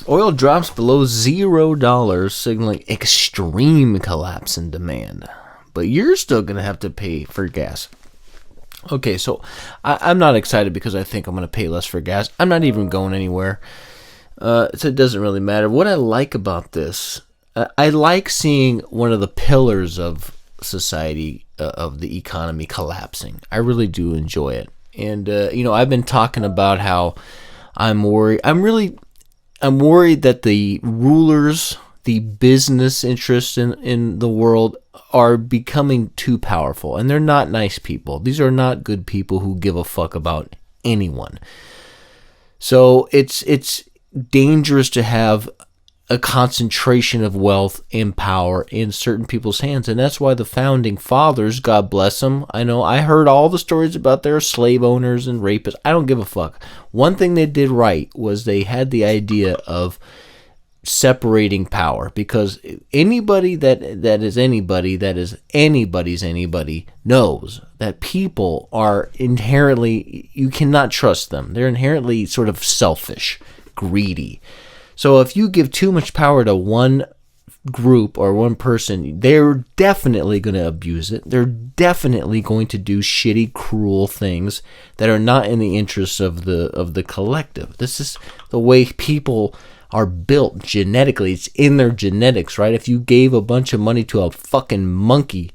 Oil drops below $0, signaling extreme collapse in demand. But you're still going to have to pay for gas. Okay, so I'm not excited because I think I'm going to pay less for gas. I'm not even going anywhere. So it doesn't really matter. What I like about this, I like seeing one of the pillars of society, of the economy collapsing. I really do enjoy it. And, I've been talking about how I'm worried. I'm worried that the rulers, the business interests in the world are becoming too powerful. And they're not nice people. These are not good people who give a fuck about anyone. So it's dangerous to have a concentration of wealth and power in certain people's hands. And that's why the founding fathers, God bless them, I heard all the stories about their slave owners and rapists. I don't give a fuck. One thing they did right was they had the idea of separating power, because anybody that is anybody's anybody knows that people are inherently, you cannot trust them. They're inherently sort of selfish, greedy. So if you give too much power to one group or one person, they're definitely going to abuse it. They're definitely going to do shitty, cruel things that are not in the interests of the collective. This is the way people are built genetically. It's in their genetics, right? If you gave a bunch of money to a fucking monkey,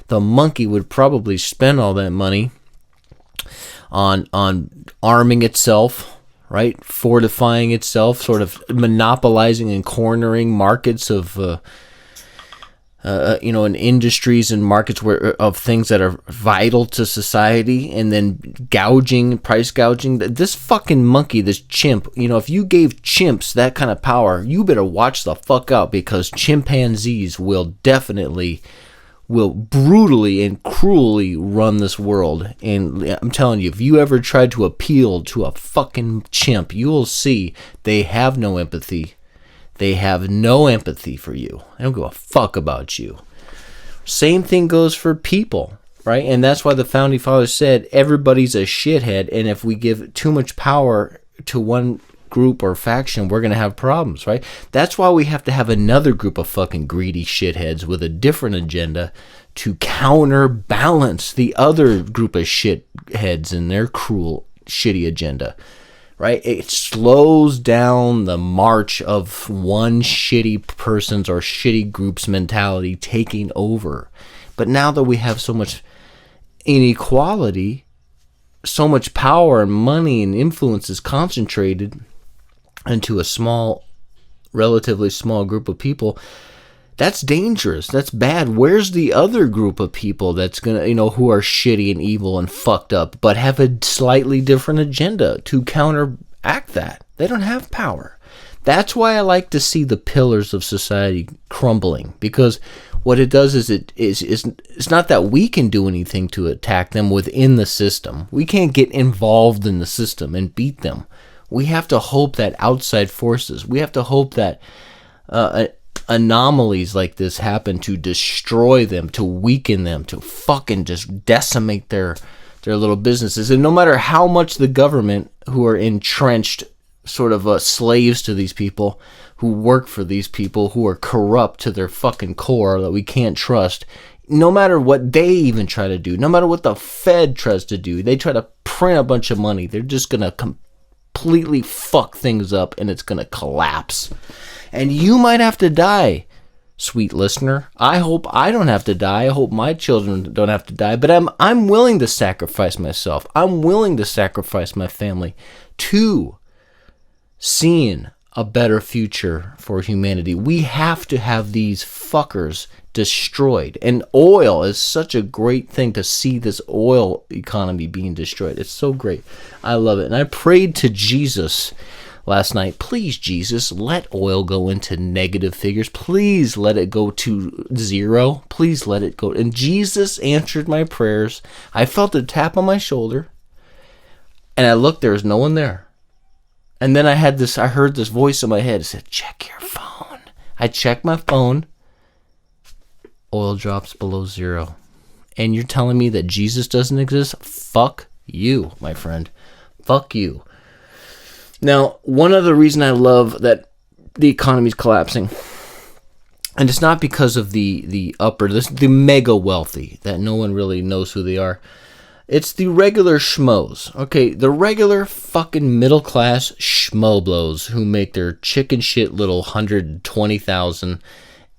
the monkey would probably spend all that money on arming itself, right? Fortifying itself, sort of monopolizing and cornering markets of, in industries and markets of things that are vital to society, and then price gouging. This fucking monkey, this chimp, if you gave chimps that kind of power, you better watch the fuck out, because chimpanzees will brutally and cruelly run this world. And I'm telling you, if you ever tried to appeal to a fucking chimp, you will see they have no empathy. They have no empathy for you. They don't give a fuck about you. Same thing goes for people, right? And that's why the founding fathers said everybody's a shithead, and if we give too much power to one group or faction, we're going to have problems, right? That's why we have to have another group of fucking greedy shitheads with a different agenda to counterbalance the other group of shitheads and their cruel, shitty agenda, right? It slows down the march of one shitty person's or shitty group's mentality taking over. But now that we have so much inequality, so much power and money and influence is concentrated into a relatively small group of people, that's dangerous. That's bad. Where's the other group of people that's gonna, who are shitty and evil and fucked up, but have a slightly different agenda to counteract that? They don't have power. That's why I like to see the pillars of society crumbling, because what it does is it's not that we can do anything to attack them within the system. We can't get involved in the system and beat them. We have to hope that outside forces, we have to hope that anomalies like this happen to destroy them, to weaken them, to fucking just decimate their little businesses. And no matter how much the government, who are entrenched, sort of slaves to these people, who work for these people, who are corrupt to their fucking core, that we can't trust, no matter what they even try to do, no matter what the Fed tries to do, they try to print a bunch of money, they're just going to completely fuck things up, and it's going to collapse. And you might have to die, sweet listener. I hope I don't have to die. I hope my children don't have to die. But I'm willing to sacrifice myself. I'm willing to sacrifice my family to seeing a better future for humanity. We have to have these fuckers destroyed. And oil is such a great thing to see, this oil economy being destroyed. It's so great. I love it. And I prayed to Jesus last night, please, Jesus, let oil go into negative figures. Please let it go to zero. Please let it go. And Jesus answered my prayers. I felt a tap on my shoulder, and I looked, there was no one there. And then I heard this voice in my head. It said, check your phone. I checked my phone. Oil drops below zero. And you're telling me that Jesus doesn't exist? Fuck you, my friend. Fuck you. Now, one other reason I love that the economy's collapsing. And it's not because of the mega wealthy that no one really knows who they are. It's the regular schmoes, okay? The regular fucking middle class schmoblos who make their chicken shit little 120,000,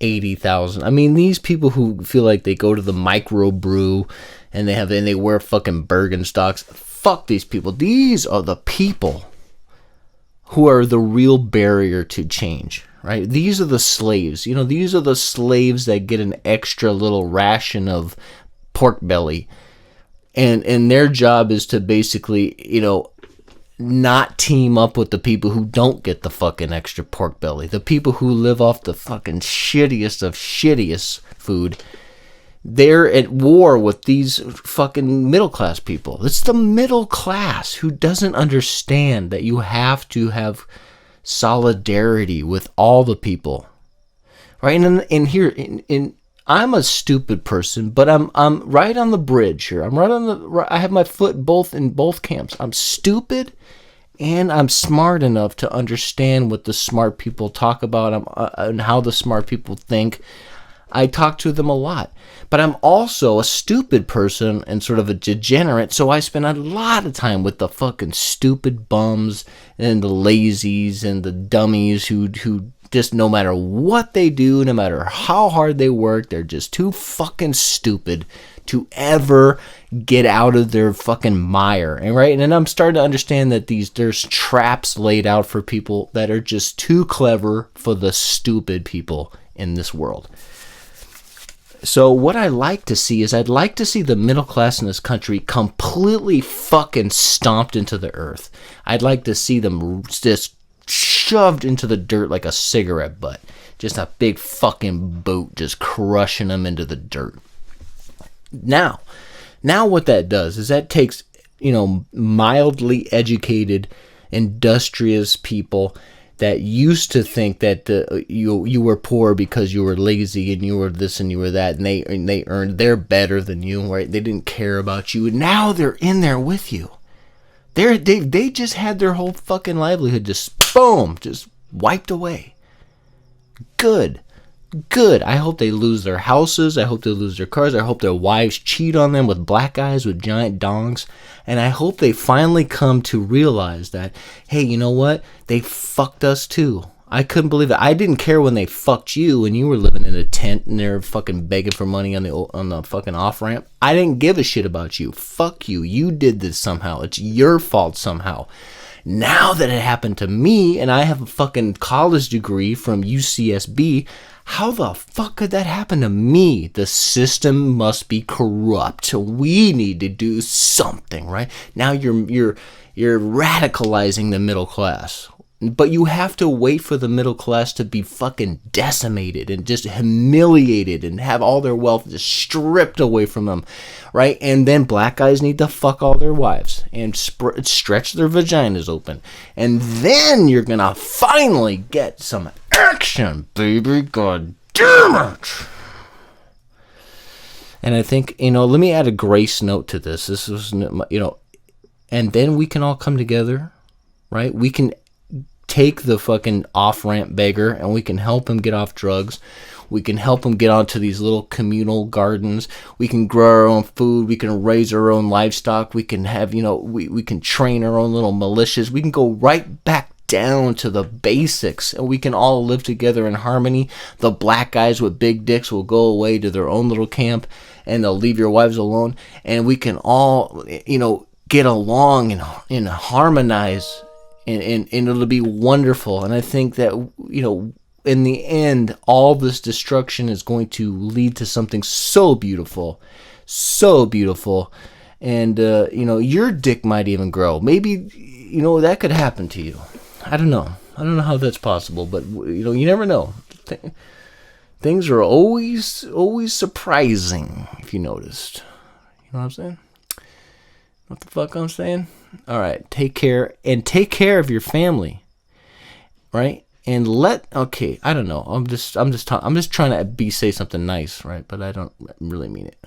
80,000. I mean, these people who feel like they go to the microbrew and they wear fucking Birkenstocks. Fuck these people. These are the people who are the real barrier to change, right? These are the slaves. You know, these are the slaves that get an extra little ration of pork belly. And their job is to basically, you know, not team up with the people who don't get the fucking extra pork belly. The people who live off the fucking shittiest of shittiest food. They're at war with these fucking middle class people. It's the middle class who doesn't understand that you have to have solidarity with all the people. Right? And here, I'm a stupid person, but I'm right on the bridge here. I have my foot in both camps. I'm stupid, and I'm smart enough to understand what the smart people talk about and how the smart people think. I talk to them a lot, but I'm also a stupid person and sort of a degenerate. So I spend a lot of time with the fucking stupid bums and the lazies and the dummies who just no matter what they do, no matter how hard they work, they're just too fucking stupid to ever get out of their fucking mire. And right, and then I'm starting to understand that there's traps laid out for people that are just too clever for the stupid people in this world. So what I like to see is I'd like to see the middle class in this country completely fucking stomped into the earth. I'd like to see them just shoved into the dirt like a cigarette butt. Just a big fucking boot just crushing them into the dirt. Now what that does is that takes, you know, mildly educated, industrious people that used to think that you were poor because you were lazy and you were this and you were that, and they're better than you, right? They didn't care about you, and now they're in there with you. They just had their whole fucking livelihood just boom, just wiped away. Good. I hope they lose their houses. I hope they lose their cars. I hope their wives cheat on them with black guys with giant dongs. And I hope they finally come to realize that, hey, you know what? They fucked us too. I couldn't believe it. I didn't care when they fucked you and you were living in a tent and they're fucking begging for money on the fucking off-ramp. I didn't give a shit about you. Fuck you. You did this somehow. It's your fault somehow. Now that it happened to me and I have a fucking college degree from UCSB, how the fuck could that happen to me? The system must be corrupt. We need to do something, right? Now you're radicalizing the middle class. But you have to wait for the middle class to be fucking decimated and just humiliated and have all their wealth just stripped away from them, right? And then black guys need to fuck all their wives and stretch their vaginas open. And then you're gonna finally get some action, baby. God damn it. And I think, let me add a grace note to this. This was, and then we can all come together, right? We can take the fucking off-ramp beggar and we can help him get off drugs. We can help him get onto these little communal gardens. We can grow our own food. We can raise our own livestock. We can have, we can train our own little militias. We can go right back down to the basics and we can all live together in harmony. The black guys with big dicks will go away to their own little camp and they'll leave your wives alone. And we can all, get along and harmonize. And it'll be wonderful. And I think that, in the end, all this destruction is going to lead to something so beautiful. So beautiful. And, your dick might even grow. Maybe, that could happen to you. I don't know. I don't know how that's possible. But, you never know. Things are always surprising, if you noticed. You know what I'm saying? What the fuck I'm saying? All right, take care of your family, right? And I don't know. I'm just trying to say something nice, right? But I don't really mean it.